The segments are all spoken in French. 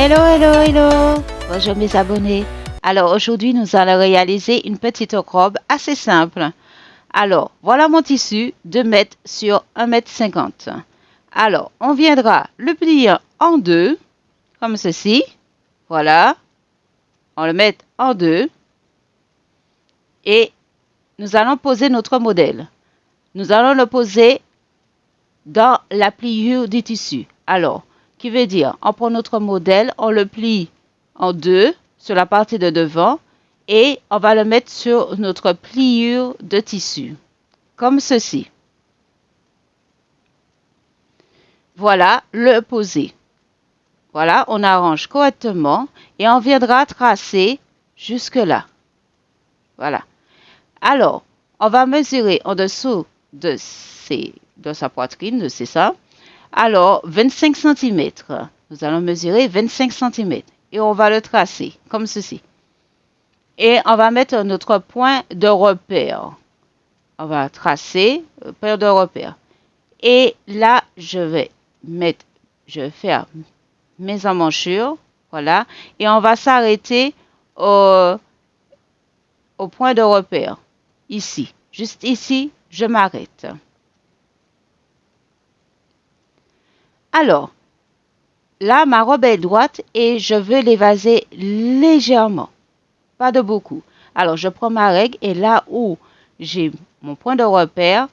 Hello, hello, hello! Bonjour mes abonnés. Alors aujourd'hui, nous allons réaliser une petite robe assez simple. Alors, voilà mon tissu 2 mètres sur 1,50 m. Alors, on viendra le plier en deux, comme ceci. Voilà. On le met en deux. Et nous allons poser notre modèle. Nous allons le poser dans la pliure du tissu. Alors, qui veut dire, on prend notre modèle, on le plie en deux sur la partie de devant et on va le mettre sur notre pliure de tissu, comme ceci. Voilà, le poser. Voilà, on arrange correctement et on viendra tracer jusque là. Voilà. Alors, on va mesurer en dessous de sa poitrine, c'est ça. Alors, 25 cm. Nous allons mesurer 25 cm. Et on va le tracer, comme ceci. Et on va mettre notre point de repère. On va tracer le point de repère. Et là, je vais faire mes emmanchures. Voilà. Et on va s'arrêter au point de repère. Ici. Juste ici, je m'arrête. Alors, là, ma robe est droite et je veux l'évaser légèrement, pas de beaucoup. Alors, je prends ma règle et là où j'ai mon point de repère,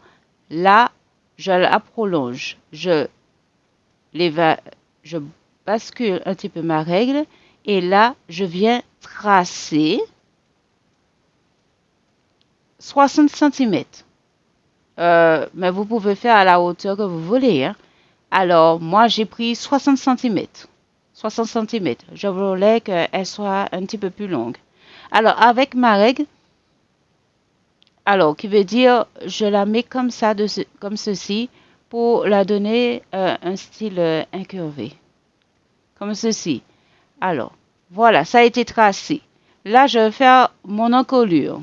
là, je la prolonge. Je bascule un petit peu ma règle et là, je viens tracer 60 cm. Mais vous pouvez faire à la hauteur que vous voulez, hein. Alors, moi, j'ai pris 60 cm. 60 cm. Je voulais qu'elle soit un petit peu plus longue. Alors, avec ma règle, alors, qui veut dire, je la mets comme ça, comme ceci, pour la donner un style incurvé. Comme ceci. Alors, voilà, ça a été tracé. Là, je vais faire mon encolure.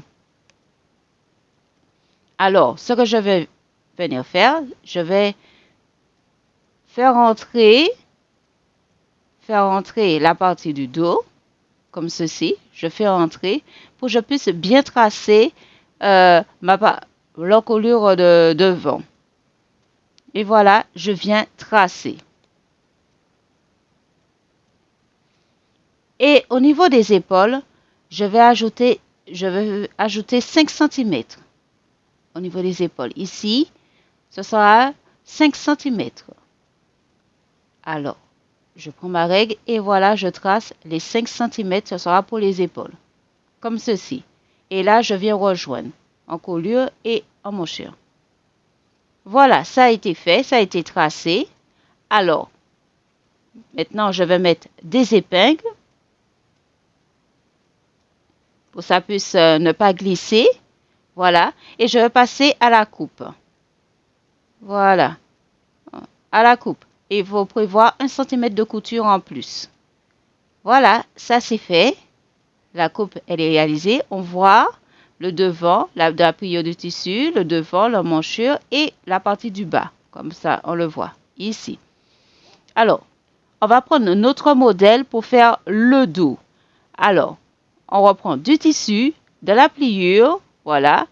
Alors, ce que je vais venir faire, je vais faire entrer la partie du dos, comme ceci. Je fais entrer pour que je puisse bien tracer l'encolure de devant. Et voilà, je viens tracer. Et au niveau des épaules, je vais ajouter 5 cm. Au niveau des épaules, ici, ce sera 5 cm. Alors, je prends ma règle et voilà, je trace les 5 cm, ce sera pour les épaules. Comme ceci. Et là, je viens rejoindre encolure et emmanchure. Voilà, ça a été fait, ça a été tracé. Alors, maintenant, je vais mettre des épingles pour que ça puisse ne pas glisser. Voilà, et je vais passer à la coupe. Voilà, à la coupe. Et il faut prévoir 1 cm de couture en plus. Voilà, ça c'est fait. La coupe, elle est réalisée. On voit le devant, la pliure du tissu, le devant, l'emmanchure et la partie du bas. Comme ça, on le voit ici. Alors, on va prendre notre modèle pour faire le dos. Alors, on reprend du tissu, de la pliure, voilà,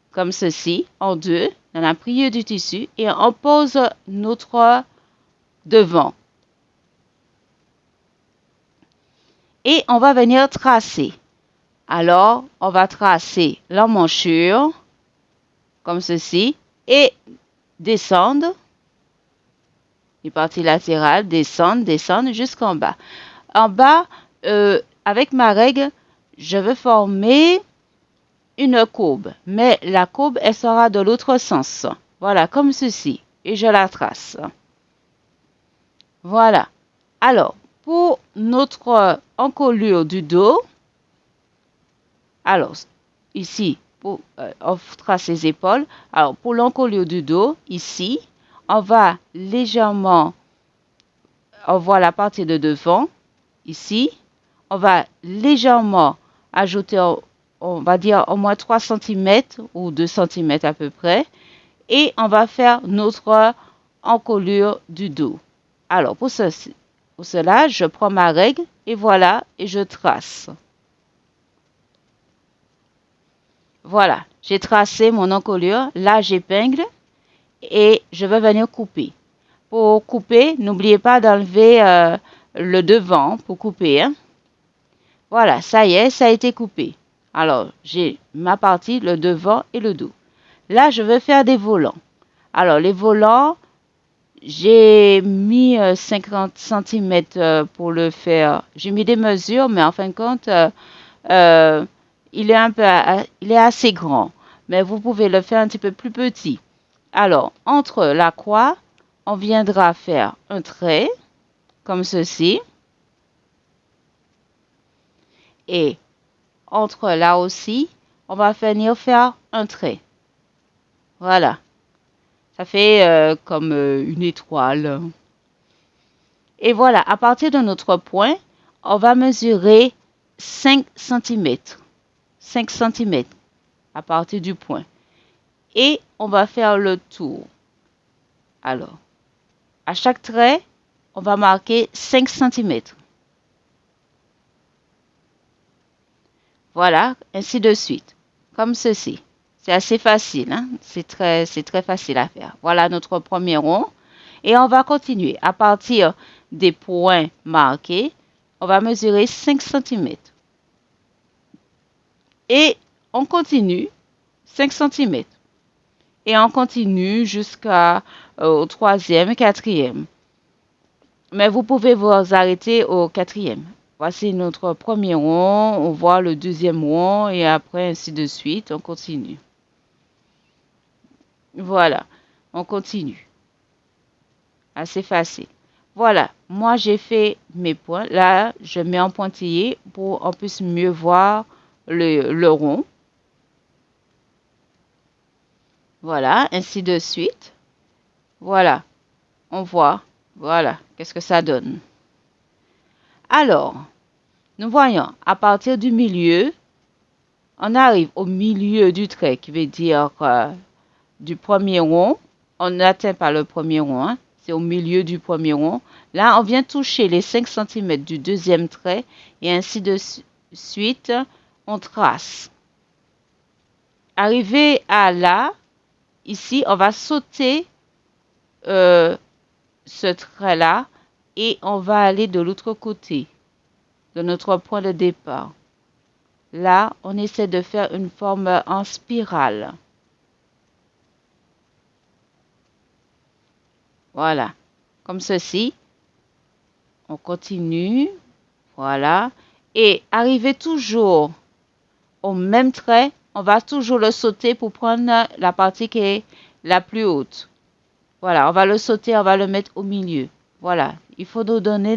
comme ceci, en deux, dans la pliure du tissu, et on pose notre devant. Et on va venir tracer. Alors, on va tracer l'emmanchure, comme ceci, et descendre, les parties latérales, descendre jusqu'en bas. En bas, avec ma règle, je veux former une courbe, mais la courbe, elle sera de l'autre sens. Voilà, comme ceci, et je la trace. Voilà. Alors, pour notre encolure du dos, alors, ici, on trace les épaules. Alors, pour l'encolure du dos, ici, on va légèrement, on voit la partie de devant, ici. On va légèrement ajouter, on va dire, au moins 3 cm ou 2 cm à peu près. Et on va faire notre encolure du dos. Alors, pour ceci, Pour cela, je prends ma règle et voilà, et je trace. Voilà, j'ai tracé mon encolure. Là, j'épingle et je vais venir couper. Pour couper, n'oubliez pas d'enlever le devant pour couper, hein. Voilà, ça y est, ça a été coupé. Alors, j'ai ma partie, le devant et le dos. Là, je vais faire des volants. Alors, les volants, j'ai mis 50 cm pour le faire. J'ai mis des mesures, mais en fin de compte, euh, il est assez grand. Mais vous pouvez le faire un petit peu plus petit. Alors, entre la croix, on viendra faire un trait, comme ceci. Et entre là aussi, on va venir faire un trait. Voilà. Ça fait comme une étoile. Et voilà, à partir de notre point, on va mesurer 5 cm. 5 cm à partir du point. Et on va faire le tour. Alors, à chaque trait, on va marquer 5 cm. Voilà, ainsi de suite. Comme ceci. C'est assez facile, hein? C'est très facile à faire. Voilà notre premier rond. Et on va continuer. À partir des points marqués, on va mesurer 5 cm. Et on continue 5 cm. Et on continue jusqu'au troisième, quatrième. Mais vous pouvez vous arrêter au quatrième. Voici notre premier rond, on voit le deuxième rond et après ainsi de suite, on continue. Voilà, on continue. Assez facile. Voilà, moi j'ai fait mes points. Là, je mets en pointillé pour qu'on puisse mieux voir le rond. Voilà, ainsi de suite. Voilà, on voit. Voilà, qu'est-ce que ça donne. Alors, nous voyons, à partir du milieu, on arrive au milieu du trait, qui veut dire du premier rond. On n'atteint pas le premier rond, hein, c'est au milieu du premier rond. Là, on vient toucher les 5 cm du deuxième trait et ainsi de suite, on trace. Arrivé à là, ici, on va sauter ce trait-là et on va aller de l'autre côté de notre point de départ. Là, on essaie de faire une forme en spirale. Voilà, comme ceci. On continue. Voilà. Et arriver toujours au même trait, on va toujours le sauter pour prendre la partie qui est la plus haute. Voilà, on va le sauter, on va le mettre au milieu. Voilà, il faut donner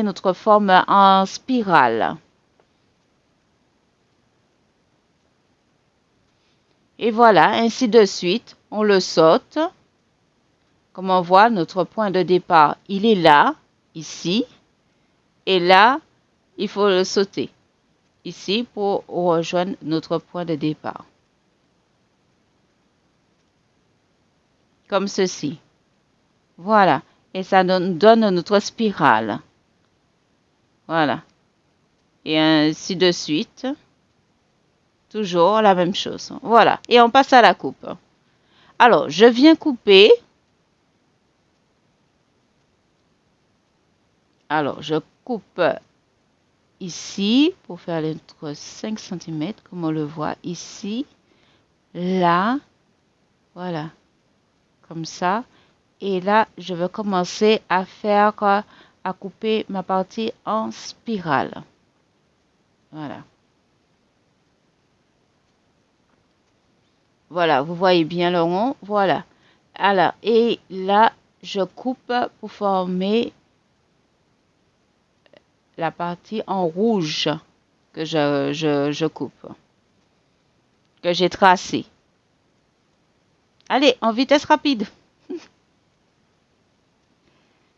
notre forme en spirale. Et voilà, ainsi de suite, on le saute. Comme on voit, notre point de départ, il est là, ici. Et là, il faut le sauter. Ici, pour rejoindre notre point de départ. Comme ceci. Voilà. Et ça donne notre spirale. Voilà. Et ainsi de suite. Toujours la même chose. Voilà. Et on passe à la coupe. Alors, je viens couper. Alors, je coupe ici pour faire notre 5 cm, comme on le voit ici. Là. Voilà. Comme ça. Et là, je vais commencer à couper ma partie en spirale. Voilà. Voilà, vous voyez bien le rond. Voilà. Alors, et là, je coupe pour former la partie en rouge que je coupe, que j'ai tracée. Allez, en vitesse rapide.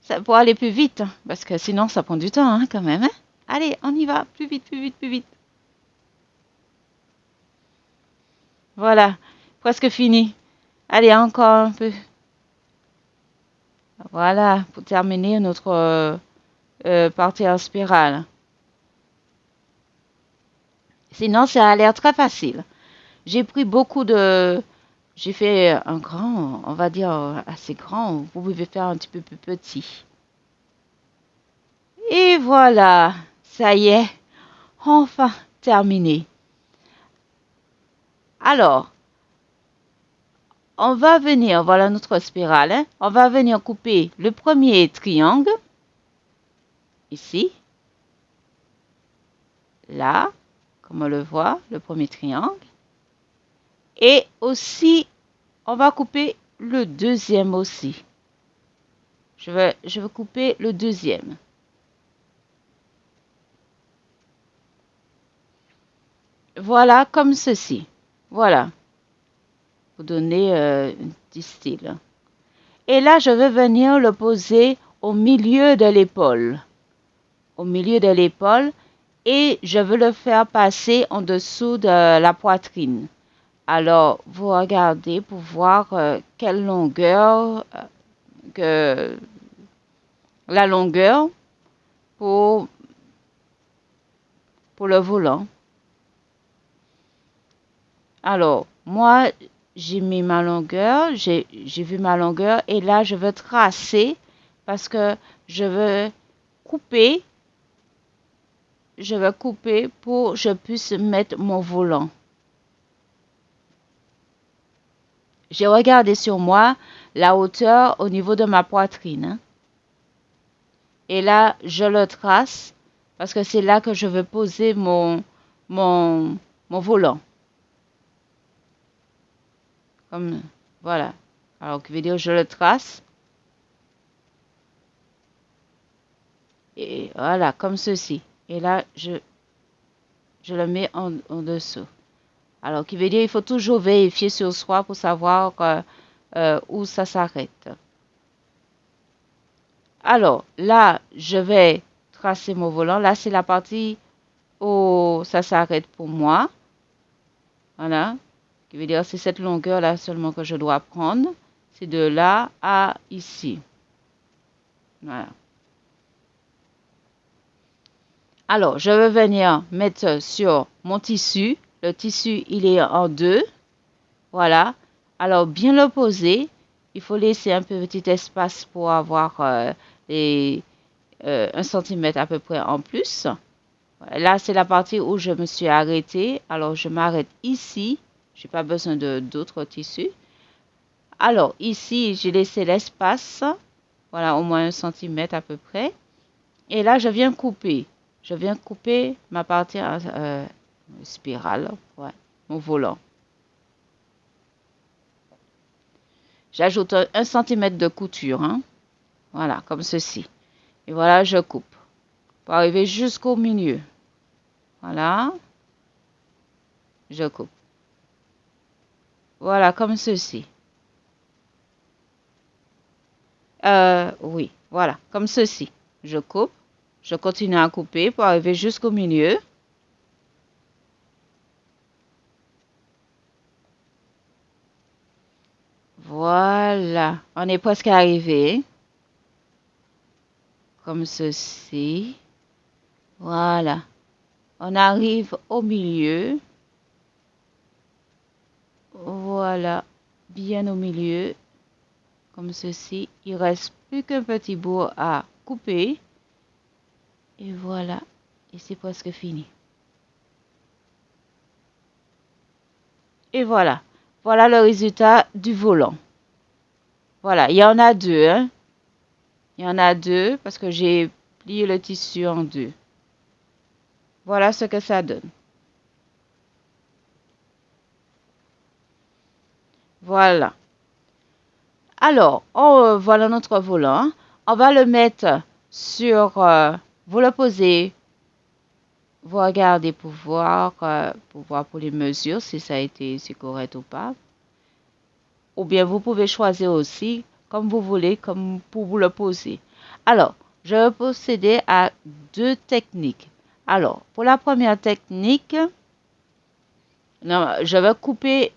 Ça, pour aller plus vite, parce que sinon ça prend du temps hein, quand même. Hein. Allez, on y va, plus vite, plus vite, plus vite. Voilà, presque fini. Allez, encore un peu. Voilà, pour terminer notre partir en spirale. Sinon, ça a l'air très facile. J'ai pris beaucoup de... J'ai fait un grand, on va dire assez grand. Vous pouvez faire un petit peu plus petit. Et voilà, ça y est, enfin terminé. Alors, on va venir, voilà notre spirale, hein. On va venir couper le premier triangle, ici, là, comme on le voit, le premier triangle. Et aussi, on va couper le deuxième aussi. Je vais couper le deuxième. Voilà, comme ceci. Voilà, pour donner un petit style. Et là, je vais venir le poser au milieu de l'épaule. Au milieu de l'épaule. Et je veux le faire passer en dessous de la poitrine. Alors, vous regardez pour voir quelle longueur, que la longueur pour le volant. Alors, moi, j'ai mis ma longueur, j'ai vu ma longueur et là, je veux tracer parce que je veux couper pour que je puisse mettre mon volant. J'ai regardé sur moi la hauteur au niveau de ma poitrine. Hein. Et là, je le trace parce que c'est là que je veux poser mon volant. Comme, voilà. Alors, qui veut dire je le trace. Et voilà, comme ceci. Et là, je le mets en dessous. Alors, qui veut dire il faut toujours vérifier sur soi pour savoir où ça s'arrête. Alors, là, je vais tracer mon volant. Là, c'est la partie où ça s'arrête pour moi. Voilà. Qui veut dire c'est cette longueur-là seulement que je dois prendre. C'est de là à ici. Voilà. Alors, je vais venir mettre sur mon tissu. Le tissu, il est en deux. Voilà. Alors, bien le poser. Il faut laisser un petit espace pour avoir 1 centimètre à peu près en plus. Là, c'est la partie où je me suis arrêtée. Alors, je m'arrête ici. Je n'ai pas besoin d'autres tissus. Alors, ici, j'ai laissé l'espace. Voilà, au moins 1 centimètre à peu près. Et là, je viens couper. Je viens couper ma partie spirale. Ouais, mon volant. J'ajoute 1 centimètre de couture. Hein. Voilà, comme ceci. Et voilà, je coupe. Pour arriver jusqu'au milieu. Voilà. Je coupe. Voilà, comme ceci. Oui, voilà, comme ceci. Je coupe. Je continue à couper pour arriver jusqu'au milieu. Voilà, on est presque arrivé. Comme ceci. Voilà. On arrive au milieu. Voilà, bien au milieu. Comme ceci. Il reste plus qu'un petit bout à couper. Et voilà. Et c'est presque fini. Et voilà. Voilà le résultat du volant. Voilà, il y en a deux. Hein. Il y en a deux parce que j'ai plié le tissu en deux. Voilà ce que ça donne. Voilà. Alors, voilà notre volant. On va le mettre sur... vous le posez. Vous regardez pour voir pour les mesures si ça a été si correct ou pas. Ou bien vous pouvez choisir aussi comme vous voulez, comme pour vous le poser. Alors, je vais procéder à 2 techniques. Alors, pour la première technique, non, je vais couper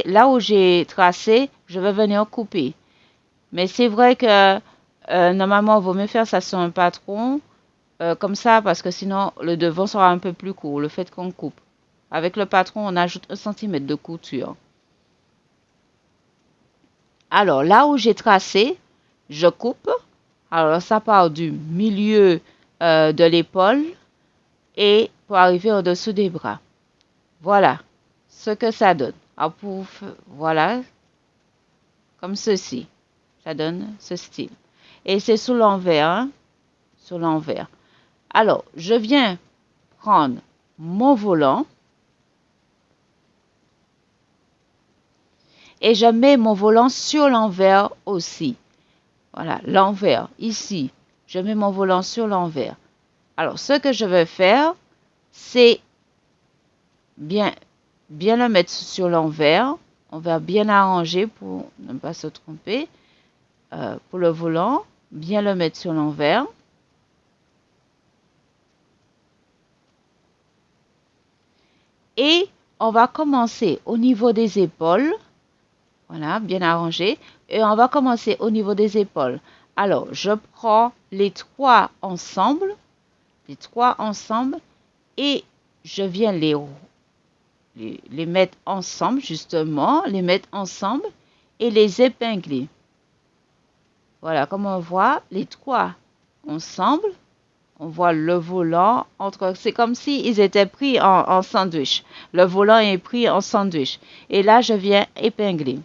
là où j'ai tracé, je vais venir couper. Mais c'est vrai que Normalement, il vaut mieux faire ça sur un patron comme ça parce que sinon le devant sera un peu plus court, le fait qu'on coupe. Avec le patron, on ajoute 1 cm de couture. Alors là où j'ai tracé, je coupe. Alors ça part du milieu de l'épaule et pour arriver au-dessous des bras. Voilà ce que ça donne. Alors voilà, comme ceci. Ça donne ce style. Et c'est sous l'envers, hein, sur l'envers. Alors, je viens prendre mon volant et je mets mon volant sur l'envers aussi. Voilà, l'envers, ici. Je mets mon volant sur l'envers. Alors, ce que je vais faire, c'est bien le mettre sur l'envers. On va bien arranger pour ne pas se tromper. Pour le volant, bien le mettre sur l'envers. Et on va commencer au niveau des épaules. Voilà, bien arrangé. Et on va commencer au niveau des épaules. Alors, je prends les trois ensemble. Et je viens les mettre ensemble, justement. Les mettre ensemble et les épingler. Voilà, comme on voit, les trois ensemble. On voit le volant entre. C'est comme s'ils étaient pris en sandwich. Le volant est pris en sandwich. Et là, je viens épingler.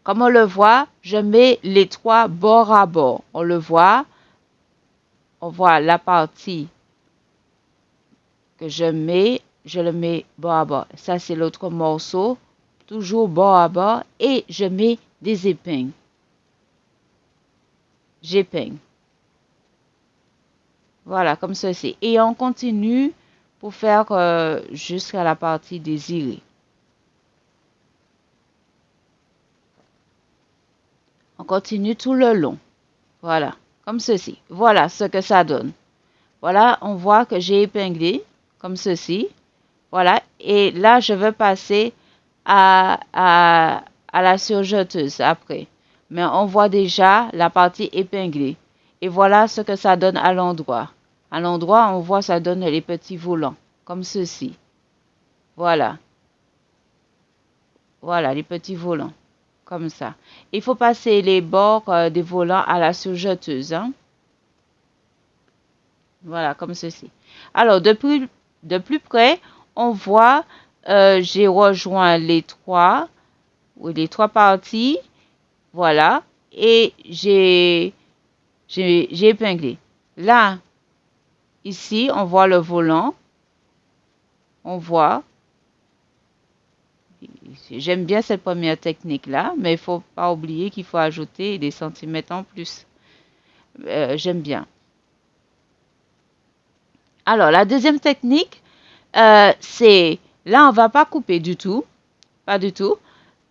Comme on le voit, je mets les trois bord à bord. On le voit. On voit la partie que je le mets bord à bord. Ça, c'est l'autre morceau. Toujours bord à bord. Et je mets des épingles. J'épingle. Voilà, comme ceci. Et on continue pour faire jusqu'à la partie désirée. On continue tout le long. Voilà, comme ceci. Voilà ce que ça donne. Voilà, on voit que j'ai épinglé comme ceci. Voilà, et là, je vais passer à la surjeteuse après. Mais on voit déjà la partie épinglée. Et voilà ce que ça donne à l'endroit. À l'endroit, on voit ça donne les petits volants, comme ceci. Voilà. Voilà, les petits volants, comme ça. Il faut passer les bords des volants à la surjeteuse. Hein? Voilà, comme ceci. Alors, de plus près, on voit, j'ai rejoint les trois parties. Voilà. Et j'ai épinglé. Là, ici, on voit le volant. On voit. J'aime bien cette première technique-là, mais il ne faut pas oublier qu'il faut ajouter des centimètres en plus. J'aime bien. Alors, la deuxième technique, c'est, là, on ne va pas couper du tout, pas du tout,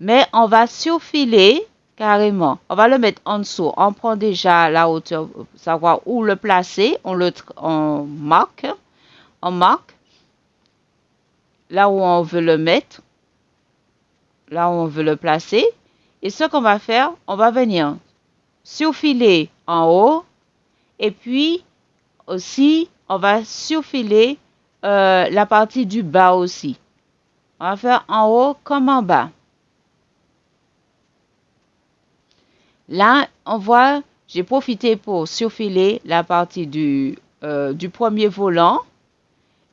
mais on va surfiler carrément. On va le mettre en dessous. On prend déjà la hauteur, pour savoir où le placer. On marque là où on veut le mettre, là où on veut le placer. Et ce qu'on va faire, on va venir surfiler en haut et puis aussi, on va surfiler la partie du bas aussi. On va faire en haut comme en bas. Là, on voit, j'ai profité pour surfiler la partie du premier volant.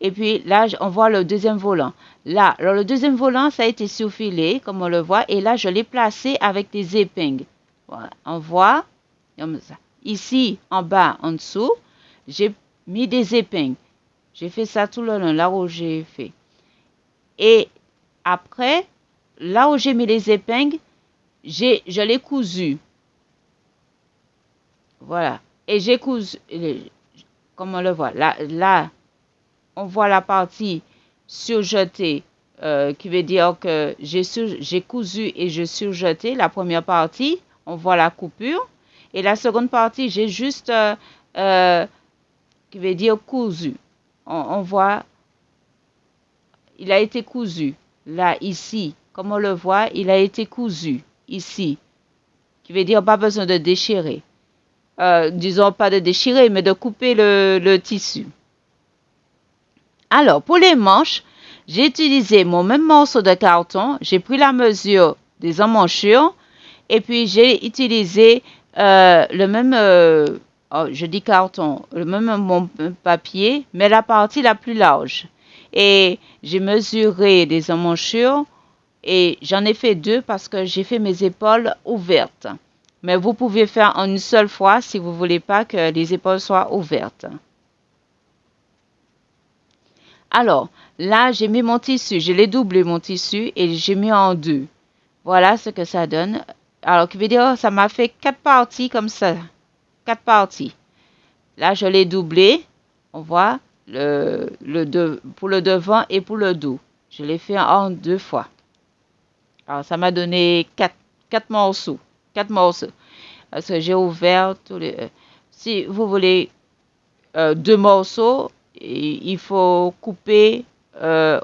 Et puis là, on voit le deuxième volant. Là, alors le deuxième volant, ça a été surfilé, comme on le voit. Et là, je l'ai placé avec des épingles. Voilà, on voit, comme ça. Ici, en bas, en dessous, j'ai mis des épingles. J'ai fait ça tout le long, là où j'ai fait. Et après, là où j'ai mis les épingles, je l'ai cousu. Voilà. Et j'ai cousu, comme on le voit, là on voit la partie surjetée, qui veut dire que j'ai cousu et j'ai surjeté la première partie. On voit la coupure. Et la seconde partie, j'ai juste, qui veut dire cousu. On voit, il a été cousu. Là, ici, comme on le voit, il a été cousu. Ici. qui veut dire pas besoin de déchirer. Disons pas de déchirer, mais de couper le tissu. Alors, pour les manches, j'ai utilisé mon même morceau de carton, j'ai pris la mesure des emmanchures et puis j'ai utilisé le même, je dis carton, le même mon papier, mais la partie la plus large. Et j'ai mesuré des emmanchures et j'en ai fait 2 parce que j'ai fait mes épaules ouvertes. Mais vous pouvez faire en une seule fois si vous ne voulez pas que les épaules soient ouvertes. Alors, là, j'ai mis mon tissu, je l'ai doublé mon tissu et j'ai mis en 2. Voilà ce que ça donne. Alors, qui veut dire, ça m'a fait 4 parties comme ça. 4 parties. Là, je l'ai doublé. On voit pour le devant et pour le dos. Je l'ai fait en 2 fois. Alors, ça m'a donné 4 morceaux. 4 morceaux. Parce que j'ai ouvert tous les... si vous voulez 2 morceaux, il faut couper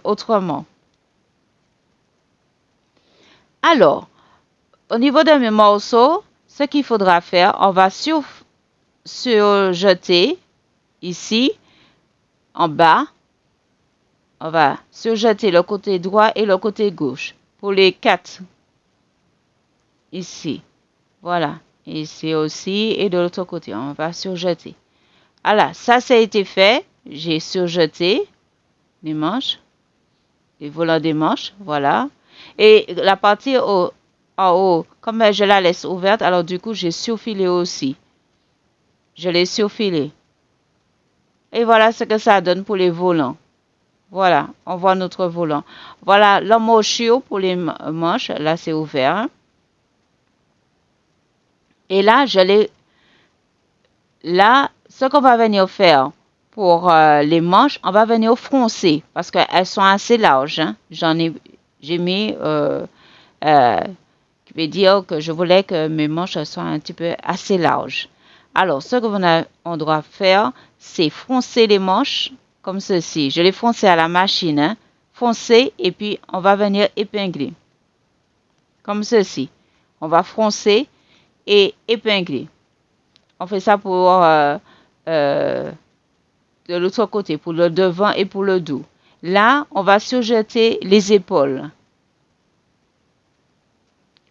autrement. Alors, au niveau de mes morceaux, ce qu'il faudra faire, on va surjeter ici, en bas. On va surjeter le côté droit et le côté gauche pour les 4. Ici. Voilà. Ici aussi et de l'autre côté. On va surjeter. Voilà, ça a été fait. J'ai surjeté les manches. Les volants des manches. Voilà. Et la partie en haut, comme je la laisse ouverte, alors du coup, j'ai surfilé aussi. Je l'ai surfilé. Et voilà ce que ça donne pour les volants. Voilà, on voit notre volant. Voilà l'emmanchure pour les manches. Là, c'est ouvert. Et là, là, ce qu'on va venir faire pour les manches, on va venir froncer parce qu'elles sont assez larges. Hein. J'ai mis, qui veut dire que je voulais que mes manches soient un petit peu assez larges. Alors, ce qu'on doit faire, c'est froncer les manches comme ceci. Je les fronce à la machine. Hein. Froncer et puis on va venir épingler. Comme ceci. On va froncer et épingler. On fait ça pour de l'autre côté, pour le devant et pour le dos. Là, on va surjeter les épaules.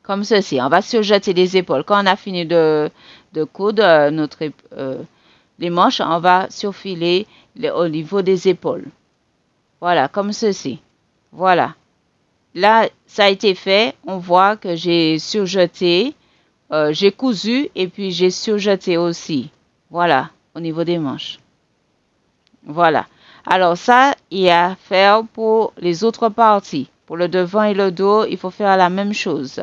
Comme ceci. On va surjeter les épaules. Quand on a fini de coudre les manches, on va surfiler au niveau des épaules. Voilà, comme ceci. Voilà. Là, ça a été fait. On voit que j'ai surjeté, j'ai cousu et puis j'ai surjeté aussi. Voilà, au niveau des manches. Voilà. Alors ça, il y a à faire pour les autres parties. Pour le devant et le dos, il faut faire la même chose.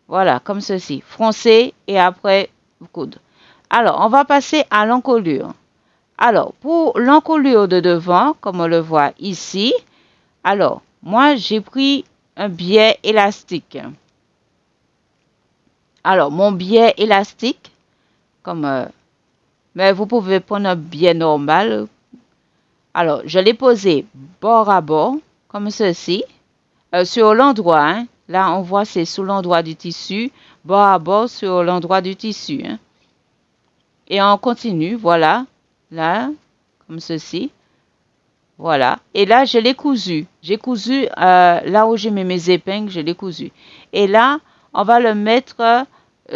Voilà, comme ceci. Froncer et après coudre. Alors, on va passer à l'encolure. Alors, pour l'encolure de devant, comme on le voit ici, alors, moi, j'ai pris un biais élastique. Alors, mon biais élastique, mais vous pouvez prendre un biais normal. Alors, je l'ai posé bord à bord, comme ceci, sur l'endroit. Hein. Là, on voit c'est sous l'endroit du tissu, bord à bord sur l'endroit du tissu. Hein. Et on continue, voilà, là, comme ceci. Voilà. Et là, je l'ai cousu. J'ai cousu là où j'ai mis mes épingles, je l'ai cousu. Et là, on va le mettre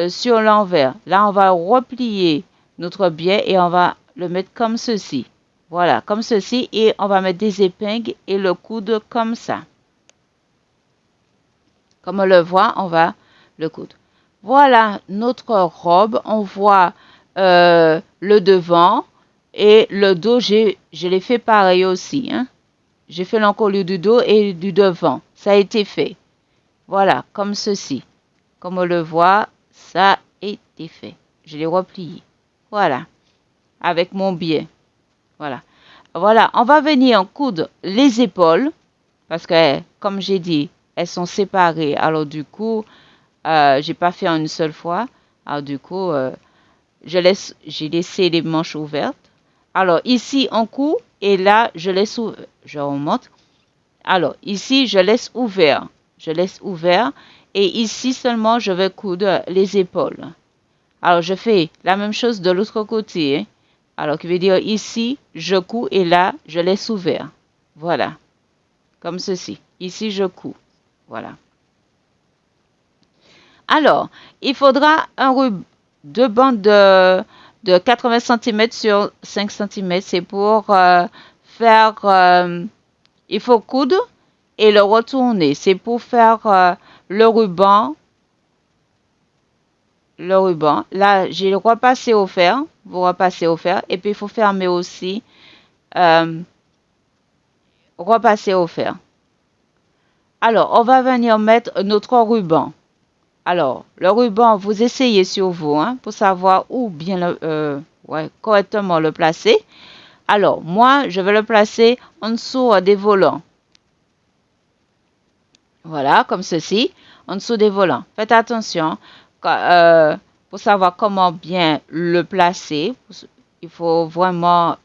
sur l'envers. Là, on va replier notre biais et on va le mettre comme ceci. Voilà, comme ceci. Et on va mettre des épingles et le coudre comme ça. Comme on le voit, on va le coudre. Voilà notre robe. On voit le devant. Et le dos, je l'ai fait pareil aussi. Hein. J'ai fait l'encolure du dos et du devant. Ça a été fait. Voilà, comme ceci. Comme on le voit, ça a été fait. Je l'ai replié. Voilà. Avec mon biais. Voilà. Voilà, on va venir coudre les épaules. Parce que, comme j'ai dit, elles sont séparées. Alors, du coup, j'ai pas fait en une seule fois. Alors, du coup, j'ai laissé les manches ouvertes. Alors, ici, on coud et là, je laisse ouvert. Je remonte. Alors, ici, je laisse ouvert. Je laisse ouvert Et ici seulement, je vais coudre les épaules. Alors, je fais la même chose de l'autre côté. Hein. Alors, qui veut dire ici, je couds et là, je laisse ouvert. Voilà. Comme ceci. Ici, je couds. Voilà. Alors, il faudra deux bandes de 80 cm sur 5 cm. C'est pour faire... il faut coudre et le retourner. C'est pour faire le ruban. Le ruban. Là, j'ai repassé au fer. Vous repassez au fer. Et puis, il faut fermer aussi. Repasser au fer. Alors, on va venir mettre notre ruban. Alors, le ruban, vous essayez sur vous hein, pour savoir où bien correctement le placer. Alors, moi, je vais le placer en dessous des volants. Voilà, comme ceci, en dessous des volants. Faites attention pour savoir comment bien le placer. Il faut vraiment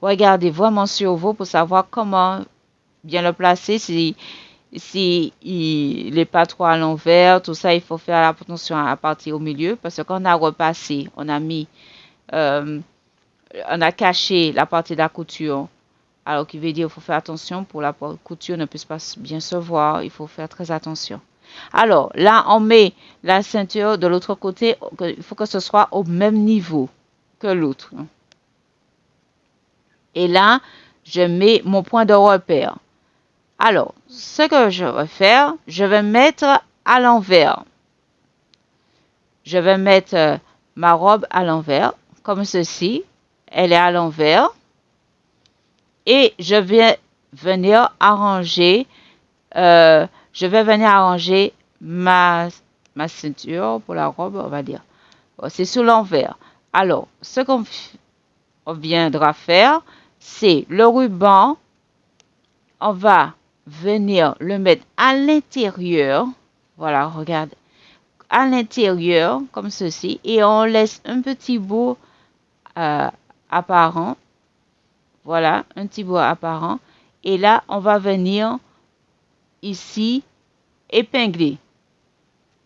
regarder vraiment sur vous pour savoir comment bien le placer. Si il n'est pas trop à l'envers, tout ça, il faut faire attention à partir au milieu parce qu'on a repassé, on a caché la partie de la couture. Alors, qui veut dire qu'il faut faire attention pour la couture ne puisse pas bien se voir. Il faut faire très attention. Alors, là, on met la ceinture de l'autre côté. Il faut que ce soit au même niveau que l'autre. Et là, je mets mon point de repère. Alors, ce que je vais faire, je vais mettre à l'envers. Je vais mettre ma robe à l'envers, comme ceci. Elle est à l'envers. Et je vais venir arranger, ma ceinture pour la robe, on va dire. Bon, c'est sous l'envers. Alors, ce qu'on viendra faire, c'est le ruban. On va venir le mettre à l'intérieur. Voilà, regarde. À l'intérieur, comme ceci. Et on laisse un petit bout apparent. Voilà, un petit bout apparent. Et là, on va venir ici épingler.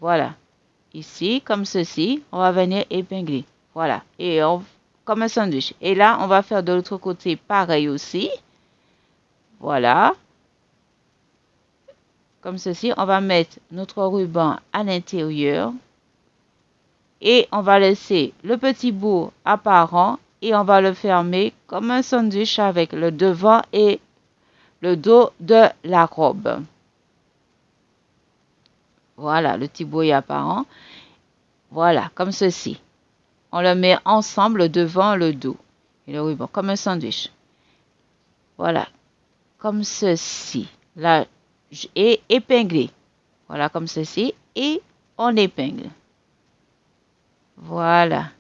Voilà. Ici, comme ceci, on va venir épingler. Voilà. Et comme un sandwich. Et là, on va faire de l'autre côté pareil aussi. Voilà. Comme ceci, on va mettre notre ruban à l'intérieur. Et on va laisser le petit bout apparent. Et on va le fermer comme un sandwich avec le devant et le dos de la robe. Voilà, le petit bout est apparent. Voilà, comme ceci. On le met ensemble devant le dos. Et le ruban, comme un sandwich. Voilà, comme ceci. Là, et épinglé. Voilà, comme ceci. Et on épingle. Voilà.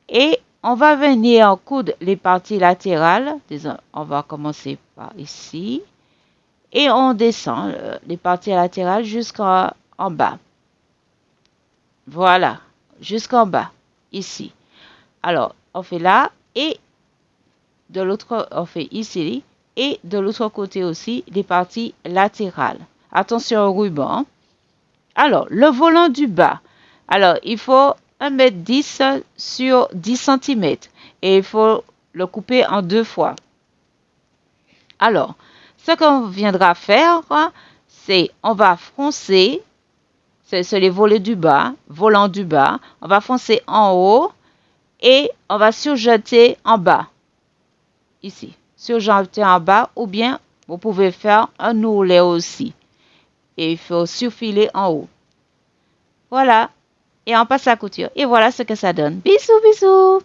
Et on va venir coudre les parties latérales. Disons, on va commencer par ici. Et on descend les parties latérales jusqu'en bas. Voilà, jusqu'en bas, ici. Alors, on fait là et de l'autre, on fait ici et de l'autre côté aussi les parties latérales. Attention au ruban. Alors, le volant du bas. Alors, il faut 1,10 m sur 10 cm et il faut le couper en 2 fois. Alors, ce qu'on viendra faire, c'est on va froncer, c'est les volets du bas, volant du bas, on va foncer en haut et on va surjeter en bas, ici, surjeter en bas ou bien vous pouvez faire un ourlet aussi et il faut surfiler en haut. Voilà, et on passe à la couture et voilà ce que ça donne. Bisous, bisous!